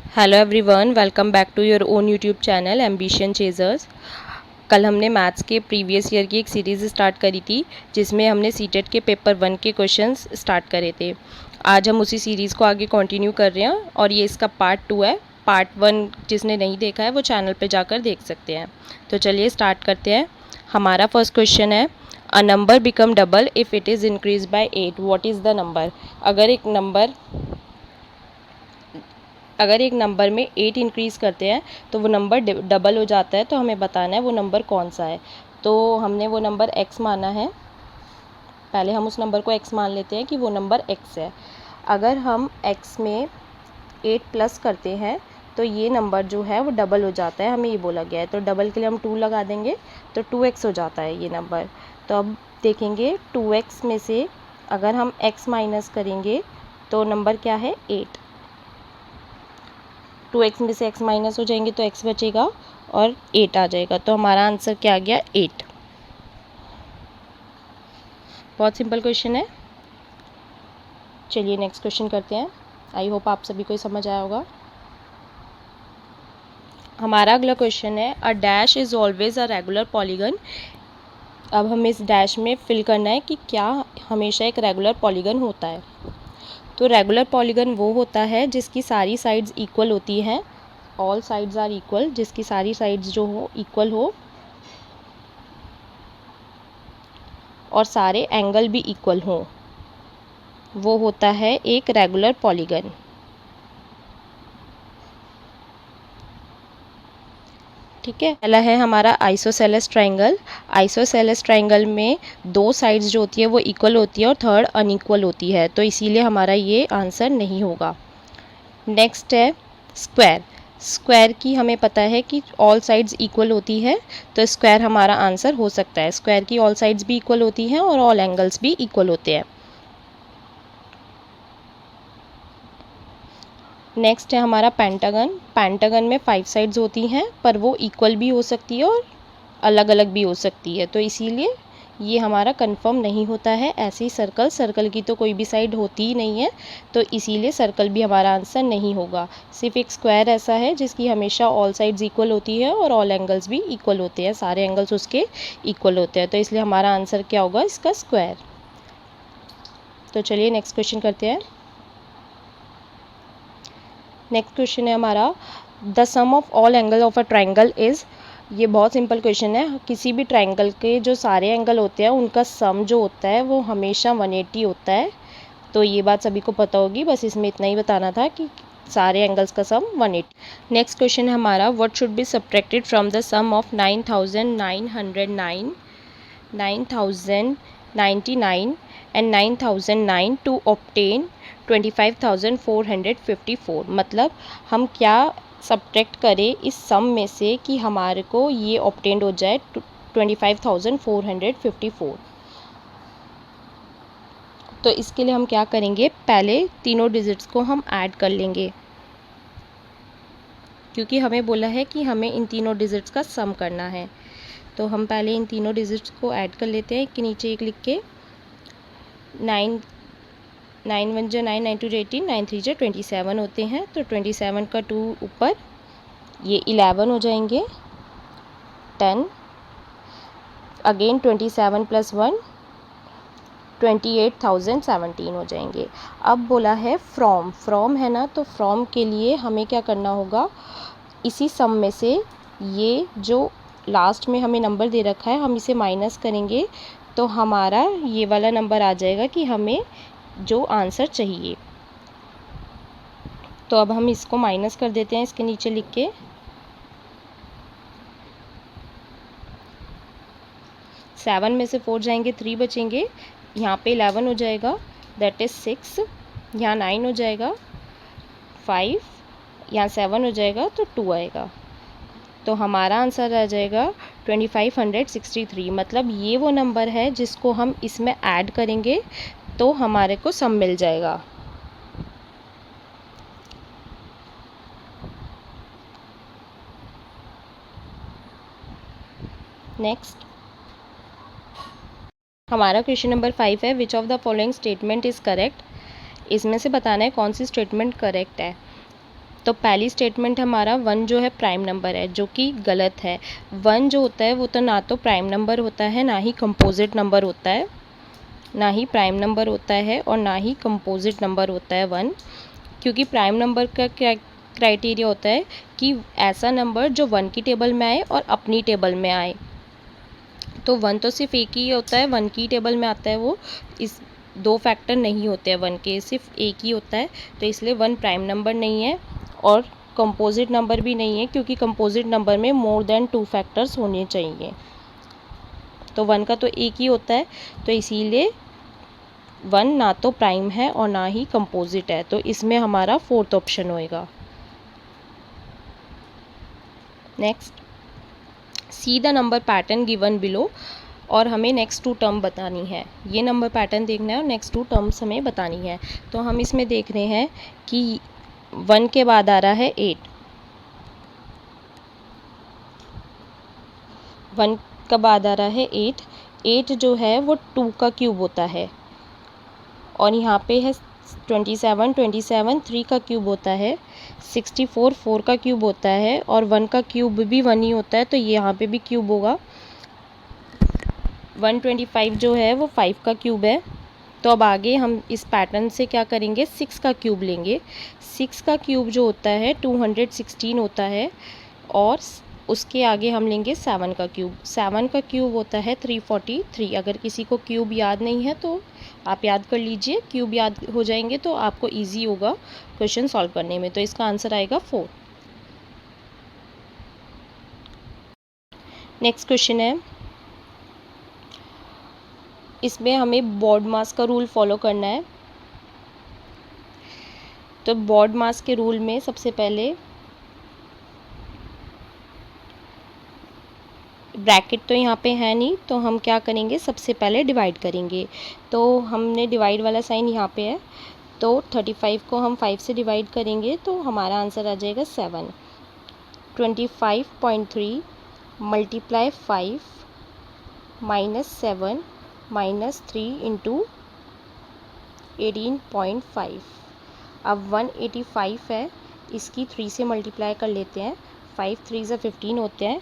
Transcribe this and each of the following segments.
Hello everyone, welcome back to your own YouTube channel Ambition Chasers. कल हमने maths के previous year की एक सीरीज़ स्टार्ट करी थी जिसमें हमने सीटेट के पेपर 1 के क्वेश्चंस स्टार्ट करे थे। आज हम उसी सीरीज़ को आगे कंटिन्यू कर रहे हैं और ये इसका पार्ट 2 है। पार्ट 1 जिसने नहीं देखा है वो चैनल पे जाकर देख सकते हैं। तो चलिए स्टार्ट करते हैं। हमारा फर्स्ट क्वेश्चन है, a number become double if it is increase by 8, what is the number. अगर एक नंबर में 8 इंक्रीज़ करते हैं तो वो नंबर डबल हो जाता है, तो हमें बताना है वो नंबर कौन सा है। तो हमने वो नंबर x माना है। पहले हम उस नंबर को x मान लेते हैं कि वो नंबर x है। अगर हम x में 8 प्लस करते हैं तो ये नंबर जो है वो डबल हो जाता है, हमें ये बोला गया है। तो डबल के लिए हम 2 लगा देंगे तो 2x हो जाता है ये नंबर। तो अब देखेंगे 2x में से अगर हम x माइनस करेंगे तो नंबर क्या है 8। 2x में से x माइनस हो जाएंगे तो x बचेगा और 8 आ जाएगा। तो हमारा आंसर क्या आ गया 8। बहुत सिंपल क्वेश्चन है। चलिए नेक्स्ट क्वेश्चन करते हैं। आई होप आप सभी को समझ आया होगा। हमारा अगला क्वेश्चन है, a dash is always a regular polygon. अब हमें इस डैश में फिल करना है कि क्या हमेशा एक रेगुलर पॉलीगन होता है। तो रेगुलर पॉलीगन वो होता है जिसकी सारी साइड्स इक्वल होती हैं, ऑल साइड्स आर इक्वल, जिसकी सारी साइड्स जो हो इक्वल हो और सारे एंगल भी इक्वल हों, वो होता है एक रेगुलर पॉलीगन। ठीक है। पहला है हमारा आइसोसेलेस ट्रायंगल। आइसोसेलेस ट्रायंगल में दो साइड्स जो होती है वो इक्वल होती है और थर्ड अनइक्वल होती है, तो इसीलिए हमारा ये आंसर नहीं होगा। नेक्स्ट है स्क्वायर। स्क्वायर की हमें पता है कि ऑल साइड्स इक्वल होती है, तो स्क्वायर हमारा आंसर हो सकता है। स्क्वायर की ऑल साइड्स भी इक्वल होती हैं और ऑल एंगल्स भी इक्वल होते हैं। नेक्स्ट है हमारा पेंटागन। पेंटागन में 5 साइड्स होती हैं पर वो इक्वल भी हो सकती है और अलग अलग भी हो सकती है, तो इसीलिए ये हमारा कंफर्म नहीं होता है। ऐसे ही सर्कल की तो कोई भी साइड होती ही नहीं है, तो इसीलिए सर्कल भी हमारा आंसर नहीं होगा। सिर्फ एक स्क्वायर ऐसा है जिसकी हमेशा ऑल साइड्स इक्वल होती है और ऑल एंगल्स भी इक्वल होते हैं, सारे एंगल्स उसके इक्वल होते हैं, तो इसलिए हमारा आंसर क्या होगा इसका स्क्वायर। तो चलिए नेक्स्ट क्वेश्चन करते हैं। नेक्स्ट क्वेश्चन है हमारा, the sum of all angle of a triangle is. ये बहुत सिंपल क्वेश्चन है। किसी भी ट्राइंगल के जो सारे एंगल होते हैं उनका सम जो होता है वो हमेशा 180 होता है। तो ये बात सभी को पता होगी, बस इसमें इतना ही बताना था कि सारे एंगल्स का सम 180। नेक्स्ट क्वेश्चन है हमारा, what should be subtracted from the sum of 9909, 9099 and 9009 to obtain 25,454। मतलब हम क्या सब्ट्रैक्ट करें इस सम में से कि हमारे को ये ऑब्टेंड हो जाए 25,454। तो इसके लिए हम क्या करेंगे, पहले तीनों डिजिट्स को हम ऐड कर लेंगे, क्योंकि हमें बोला है कि हमें इन तीनों डिजिट्स का सम करना है। तो हम पहले इन तीनों डिजिट्स को ऐड कर लेते हैं, एक के नीचे एक लिख के। 9 9 1 जो 9, 9 2 जो 18, 9 3 जो 27 होते हैं, तो 27 का 2 ऊपर, ये 11 हो जाएंगे। 10 अगेन 27 प्लस 1, 28,017 हो जाएंगे। अब बोला है फ्रॉम है ना, तो फ्रॉम के लिए हमें क्या करना होगा, इसी सम में से ये जो लास्ट में हमें नंबर दे रखा है हम इसे माइनस करेंगे, तो हमारा ये वाला नंबर आ जाएगा कि हमें जो आंसर चाहिए। तो अब हम इसको माइनस कर देते हैं इसके नीचे लिख के। 7 में से 4 जाएंगे, 3 बचेंगे, यहाँ पे 11 हो जाएगा, दैट इज़ 6, यहाँ 9 हो जाएगा, 5, यहाँ 7 हो जाएगा तो 2 आएगा। तो हमारा आंसर आ जाएगा 2563। मतलब ये वो नंबर है जिसको हम इसमें ऐड करेंगे तो हमारे को सम मिल जाएगा। नेक्स्ट हमारा क्वेश्चन नंबर 5 है, विच of the following statement is correct. इसमें से बताना है कौन सी स्टेटमेंट करेक्ट है। तो पहली स्टेटमेंट हमारा 1 जो है प्राइम नंबर है, जो कि गलत है। 1 जो होता है वो तो ना तो प्राइम नंबर होता है, ना ही कंपोजिट नंबर होता है, ना ही प्राइम नंबर होता है और ना ही कंपोजिट नंबर होता है 1। क्योंकि प्राइम नंबर का क्राइटेरिया होता है कि ऐसा नंबर जो 1 की टेबल में आए और अपनी टेबल में आए। तो 1 तो सिर्फ एक ही होता है, 1 की टेबल में आता है वो, इस 2 फैक्टर नहीं होते हैं 1 के, सिर्फ एक ही होता है। तो इसलिए 1 प्राइम नंबर नहीं है और कंपोजिट नंबर भी नहीं है, क्योंकि कंपोजिट नंबर में मोर देन 2 फैक्टर्स होने चाहिए। तो 1 का तो एक ही होता है, तो इसीलिए 1 ना तो प्राइम है और ना ही कंपोजिट है। तो इसमें हमारा 4th ऑप्शन होएगा। Next, see the number pattern given below, और हमें नेक्स्ट 2 टर्म बतानी है। ये नंबर पैटर्न देखना है और नेक्स्ट 2 टर्म्स हमें बतानी है। तो हम इसमें देख रहे हैं कि 1 के बाद आ रहा है 8, 1 का बाद आ रहा है 8, 8 जो है वो 2 का क्यूब होता है, और यहाँ पे है 27, 27 3 का क्यूब होता है, 64 4 का क्यूब होता है, और 1 का क्यूब भी 1 ही होता है, तो ये यहाँ पे भी क्यूब होगा। 125 जो है वो 5 का क्यूब है। तो अब आगे हम इस पैटर्न से क्या करेंगे, 6 का क्यूब लेंगे। 6 का क्यूब जो होता है 216 होता है, और उसके आगे हम लेंगे 7 का क्यूब। 7 का क्यूब होता है 343। अगर किसी को क्यूब याद नहीं है तो आप याद कर लीजिए, क्यूब याद हो जाएंगे तो आपको इजी होगा क्वेश्चन सॉल्व करने में। तो इसका आंसर आएगा 4। नेक्स्ट क्वेश्चन है, इसमें हमें बॉड मास का रूल फॉलो करना है। तो बॉड मास के रूल में सबसे पहले ब्रैकेट तो यहाँ पे है नहीं, तो हम क्या करेंगे, सबसे पहले डिवाइड करेंगे। तो हमने डिवाइड वाला साइन यहाँ पे है, तो 35 को हम 5 से डिवाइड करेंगे तो हमारा आंसर आ जाएगा 7। 25.3 मल्टीप्लाई 5 -7 -3 इंटू 18.5। अब 185 है, इसकी 3 से मल्टीप्लाई कर लेते हैं। 5 3 से 15 होते हैं,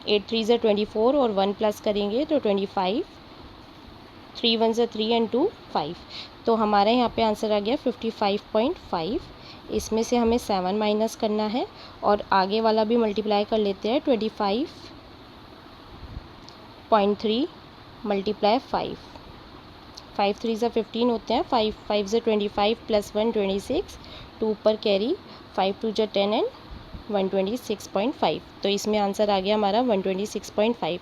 8 3 से 24 और 1 प्लस करेंगे तो 25, 3 1 से 3 एंड 2 5। तो हमारे यहाँ पे आंसर आ गया 55.5। इसमें से हमें 7 माइनस करना है और आगे वाला भी मल्टीप्लाई कर लेते हैं। 25.3 मल्टीप्लाई 5, 5 3 से 15 होते हैं, 5 5 से 25 प्लस 1 26, 2 पर कैरी, 5 2 जा 10 एंड 126.5। तो इसमें आंसर आ गया हमारा 126.5।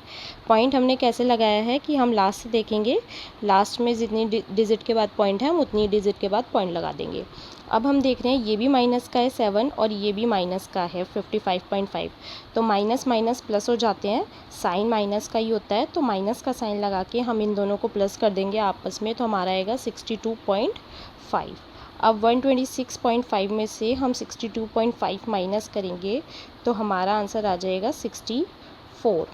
पॉइंट हमने कैसे लगाया है कि हम लास्ट से देखेंगे, लास्ट में जितनी डिजिट के बाद पॉइंट है हम उतनी डिजिट के बाद पॉइंट लगा देंगे। अब हम देख रहे हैं ये भी माइनस का है 7 और ये भी माइनस का है 55.5। तो माइनस माइनस प्लस हो जाते हैं, साइन माइनस का ही होता है, तो माइनस का साइन लगा के हम इन दोनों को प्लस कर देंगे आपस में, तो हमारा आएगा 62.5। अब 126.5 में से हम 62.5 माइनस करेंगे तो हमारा आंसर आ जाएगा 64।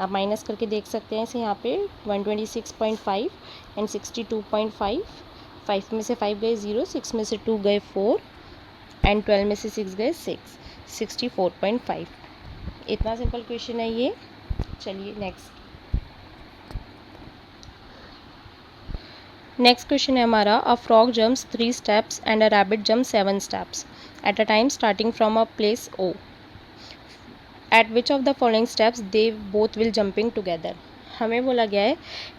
आप माइनस करके देख सकते हैं इसे यहाँ पे 126.5 एंड 62.5। 5 में से 5 गए 0, 6 में से 2 गए 4 एंड 12 में से 6 गए 6, 64.5। इतना सिंपल क्वेश्चन है ये। चलिए नेक्स्ट क्वेश्चन है हमारा, a frog jumps 3 steps and a rabbit jump 7 steps at a time starting from a place O. At which of the following steps they both will jumping together. हमें बोला गया है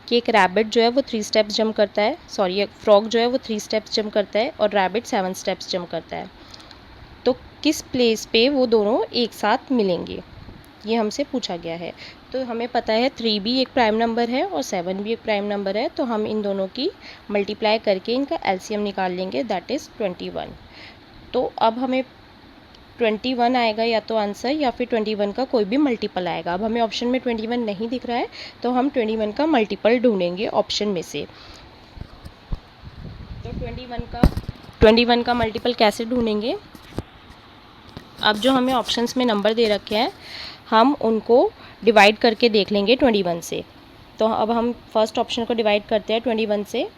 कि एक रैबिट जो है वो 3 स्टेप्स जंप करता है, सॉरी एक फ्रॉग जो है वो 3 स्टेप्स जंप करता है और रैबिट 7 स्टेप्स जंप करता है। तो किस प्लेस पे वो दोनों एक साथ मिलेंगे, ये हमसे पूछा गया है। तो हमें पता है 3 भी एक प्राइम नंबर है और 7 भी एक प्राइम नंबर है, तो हम इन दोनों की मल्टीप्लाई करके इनका एलसीएम निकाल लेंगे, दैट इज़ 21। तो अब हमें 21 आएगा या तो आंसर, या फिर 21 का कोई भी मल्टीपल आएगा। अब हमें ऑप्शन में 21 नहीं दिख रहा है तो हम 21 का मल्टीपल ढूंढेंगे ऑप्शन में से। तो 21 का मल्टीपल कैसे ढूंढेंगे, अब जो हमें ऑप्शंस में नंबर दे रखे हैं हम उनको डिवाइड करके देख लेंगे 21 से। तो अब हम फर्स्ट ऑप्शन को डिवाइड करते हैं 21 से।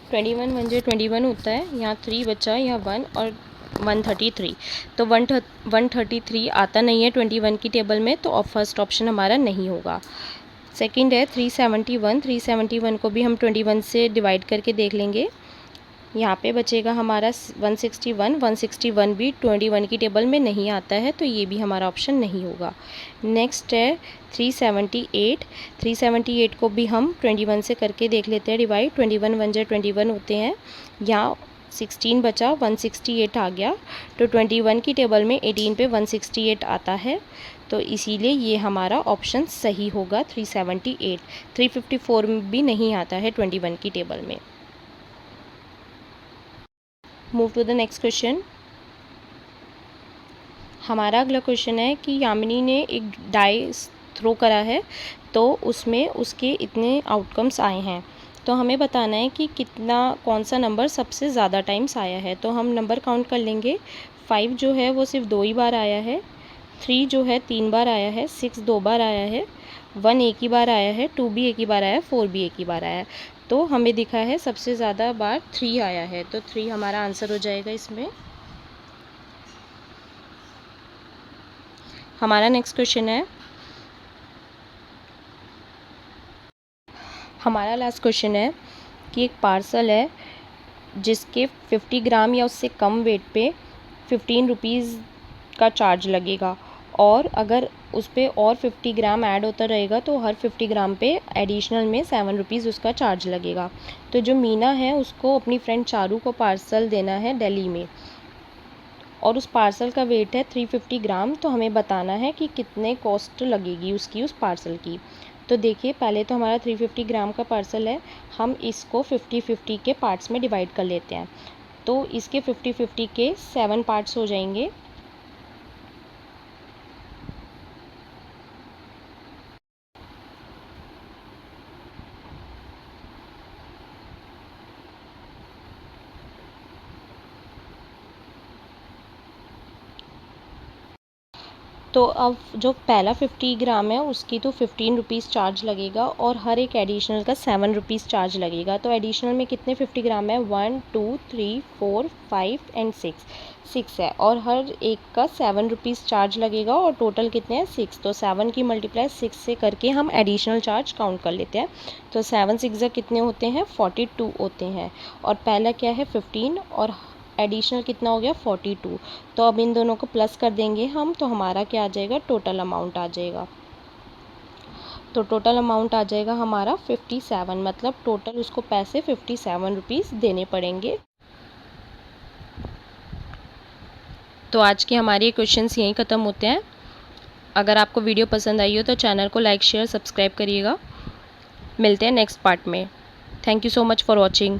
21 वन जे 21 होता है, यहाँ 3 बचा, यहाँ 1 और 133, तो 133 आता नहीं है 21 की टेबल में, तो फर्स्ट ऑप्शन हमारा नहीं होगा। सेकंड है 371 को भी हम 21 से डिवाइड करके देख लेंगे। यहाँ पे बचेगा हमारा 161 भी 21 की टेबल में नहीं आता है, तो ये भी हमारा ऑप्शन नहीं होगा। नेक्स्ट है 378 को भी हम 21 से करके देख लेते हैं डिवाइड। 21 वन जे 21 होते हैं, यहाँ 16 बचा, 168 आ गया, तो 21 की टेबल में 18 पे 168 आता है, तो इसीलिए ये हमारा ऑप्शन सही होगा 378। 354 भी नहीं आता है 21 की टेबल में। Move to the next question. हमारा अगला क्वेश्चन है कि यामिनी ने एक डाइस थ्रो करा है, तो उसमें उसके इतने आउटकम्स आए हैं, तो हमें बताना है कि कौन सा नंबर सबसे ज़्यादा टाइम्स आया है। तो हम नंबर काउंट कर लेंगे। 5 जो है वो सिर्फ 2 ही बार आया है, 3 जो है 3 बार आया है, 6 2 बार आया है, 1 एक ही बार आया है, 2 भी एक ही बार आया है, 4 भी एक ही बार आया है, तो हमें दिखा है सबसे ज़्यादा बार 3 आया है, तो 3 हमारा आंसर हो जाएगा इसमें। हमारा नेक्स्ट क्वेश्चन है, हमारा लास्ट क्वेश्चन है कि एक पार्सल है जिसके 50 ग्राम या उससे कम वेट पे 15 रुपीज़ का चार्ज लगेगा, और अगर उस पर और 50 ग्राम ऐड होता रहेगा तो हर 50 ग्राम पे एडिशनल में 7 रुपीज़ उसका चार्ज लगेगा। तो जो मीना है उसको अपनी फ्रेंड चारू को पार्सल देना है दिल्ली में, और उस पार्सल का वेट है 350 ग्राम, तो हमें बताना है कि कितने कॉस्ट लगेगी उसकी उस पार्सल की। तो देखिए, पहले तो हमारा 350 ग्राम का पार्सल है, हम इसको 50-50 के पार्ट्स में डिवाइड कर लेते हैं, तो इसके 50-50 के 7 पार्ट्स हो जाएंगे। तो अब जो पहला 50 ग्राम है उसकी तो 15 रुपीज़ चार्ज लगेगा, और हर एक एडिशनल का 7 रुपीज़ चार्ज लगेगा। तो एडिशनल में कितने 50 ग्राम है, 1 2 3 4 5 एंड 6 है, और हर एक का 7 रुपीज़ चार्ज लगेगा, और टोटल कितने हैं 6। तो 7 की मल्टीप्लाई 6 से करके हम एडिशनल चार्ज काउंट कर लेते हैं। तो 7 6 कितने होते हैं, 42 होते हैं, और पहला क्या है 15 और एडिशनल कितना हो गया 42। तो अब इन दोनों को प्लस कर देंगे हम, तो हमारा क्या आ जाएगा, टोटल अमाउंट आ जाएगा। तो टोटल अमाउंट आ जाएगा हमारा 57, मतलब टोटल उसको पैसे 57 रुपीज़ देने पड़ेंगे। तो आज के हमारे क्वेश्चंस यहीं ख़त्म होते हैं। अगर आपको वीडियो पसंद आई हो तो चैनल को लाइक शेयर सब्सक्राइब करिएगा। मिलते हैं नेक्स्ट पार्ट में। Thank you so much for watching.